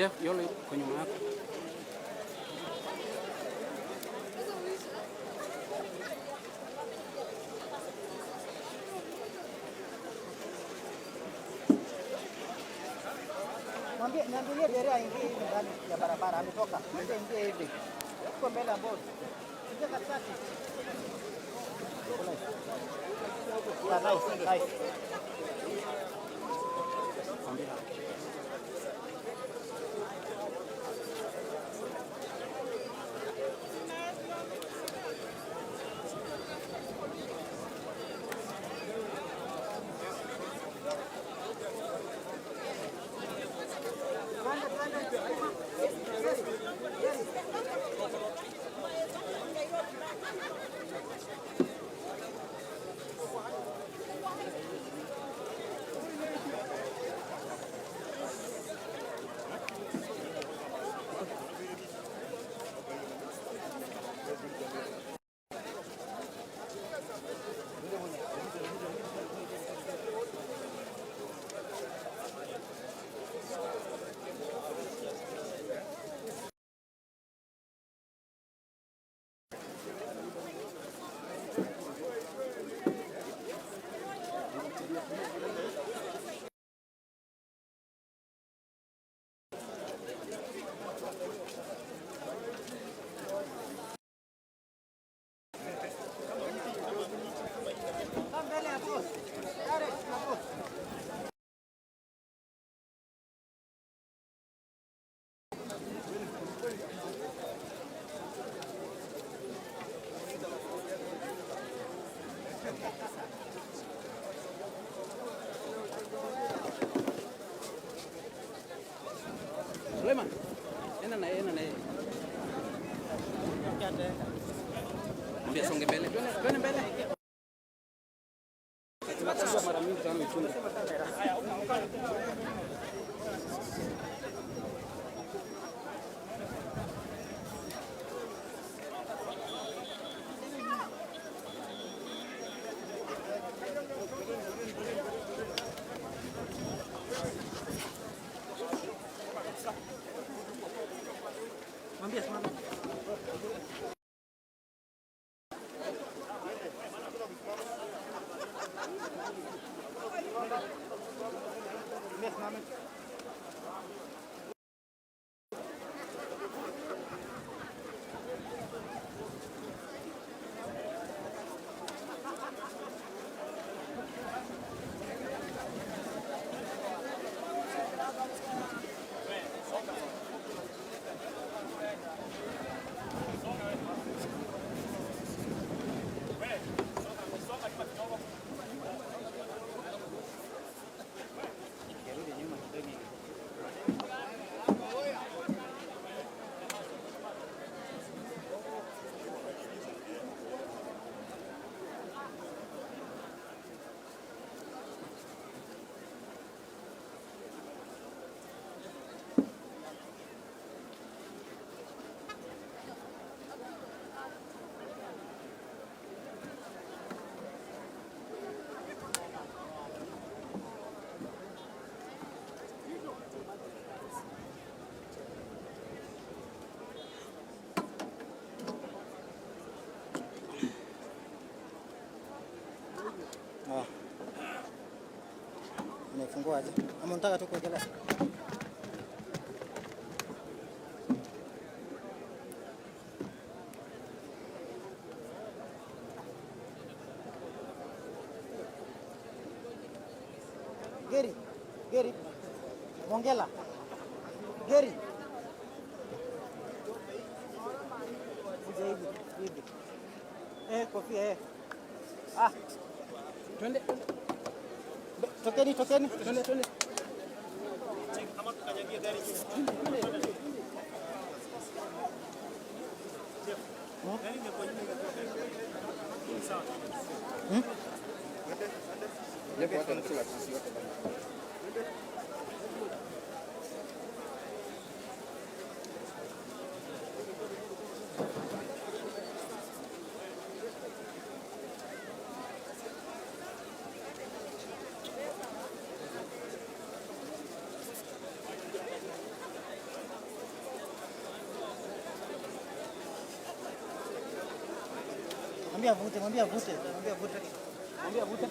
Jeff, yole kwa nyuma yako. Niambie dereva aingie hivi ndani ya barabara, ametoka. Ingie hivi. Uko mbele ya boss. Ingia katikati. Nice. Suleiman, ena na yeye. Mbia songe mbele. Twende mbele. Tunataka mara mingi kama mchunga. Mwambie simama. Unafungua aje? Ama unataka tu kuekelea? Geri. Ongela. Geri. Hivi. Kofia. Twende. Tokeni. Twende. Kama tukanyagia gari Mwambie avute, mwambie avute, mwambie avute. Mwambie avute.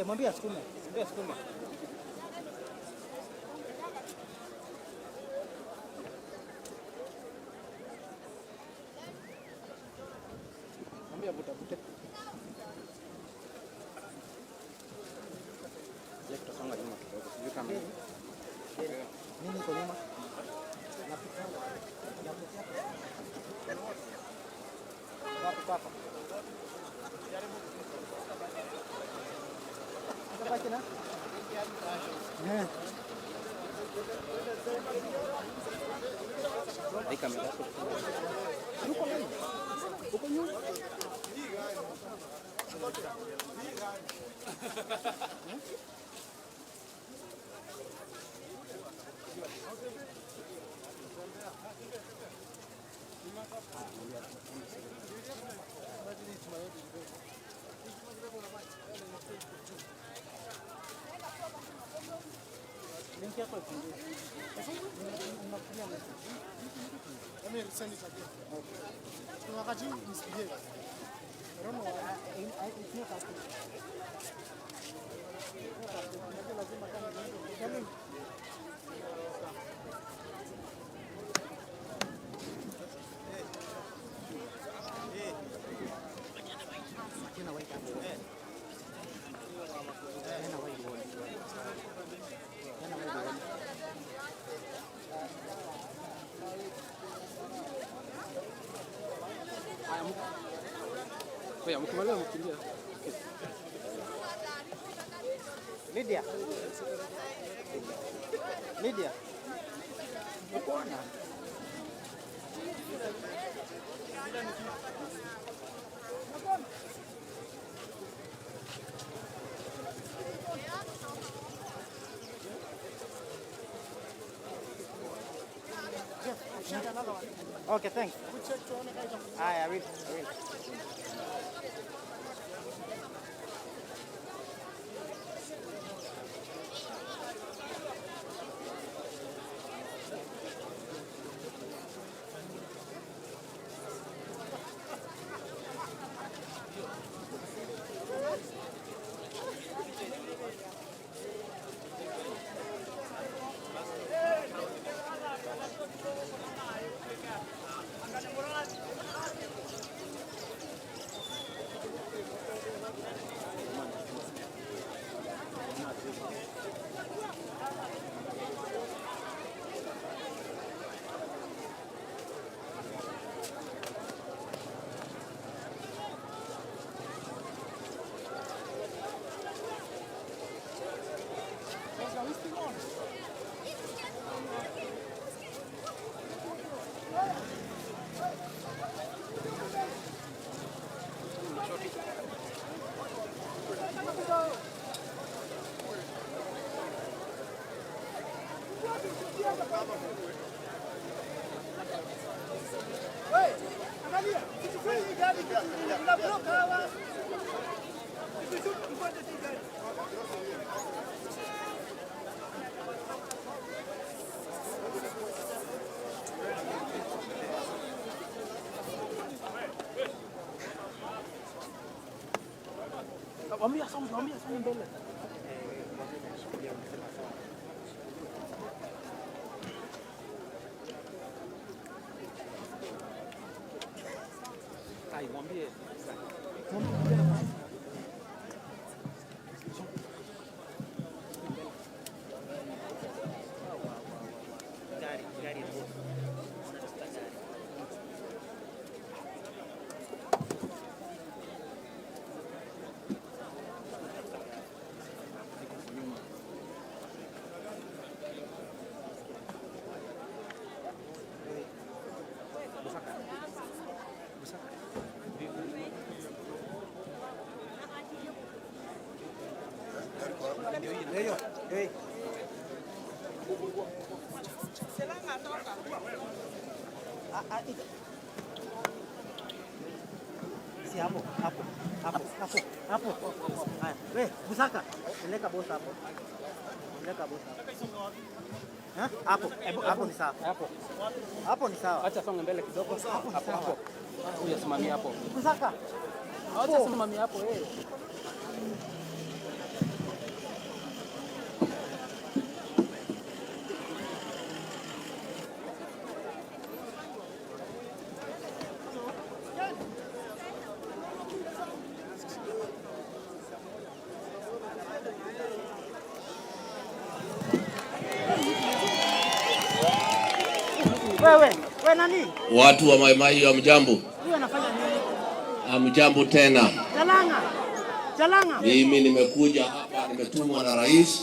Mwambie asukume. Mwambie asukume. Mwambie avute. Je, tutasonga nyuma kidogo. Sijui kama Nini iko nyuma? Wapi papa? Baki na? hii kamera yako. Yuko nani? Uko nyuma. Link yako ipo. Let me send it again. Okay. Wakati misbehave. I don't know why. It's not active. Oya, mkimaliza mkimbia. Lydia. Lydia. Unaona? Okay, thanks. I will. Mwambie songe mbele. Ai, mwambie. Busaka. Ndio. Si hapo. Haya, wewe Busaka, peleka bosa hapo. Peleka bosa. Hapo ni sawa. Hapo ni sawa. Acha songa mbele kidogo. Hapo. Huyu asimamia hapo. Busaka. Acha simamia hapo Wewe nani? Watu wa Mai Mai hamjambo. Huyu anafanya nini? Hamjambo tena. Jalanga. Mimi nimekuja hapa, nimetumwa na rais.